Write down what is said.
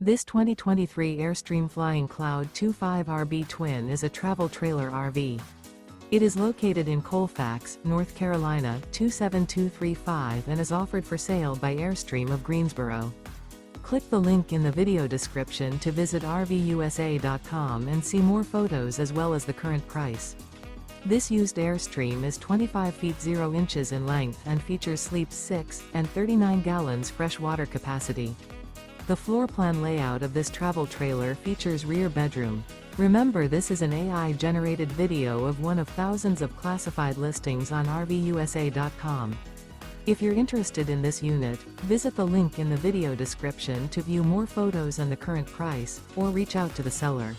This 2023 Airstream Flying Cloud 25RB Twin is a travel trailer RV. It is located in Colfax, North Carolina 27235 and is offered for sale by Airstream of Greensboro. Click the link in the video description to visit RVUSA.com and see more photos as well as the current price. This used Airstream is 25 feet 0 inches in length and features sleeps 6 and 39 gallons fresh water capacity. The floor plan layout of this travel trailer features rear bedroom. Remember, this is an AI-generated video of one of thousands of classified listings on RVUSA.com. If you're interested in this unit, visit the link in the video description to view more photos and the current price, or reach out to the seller.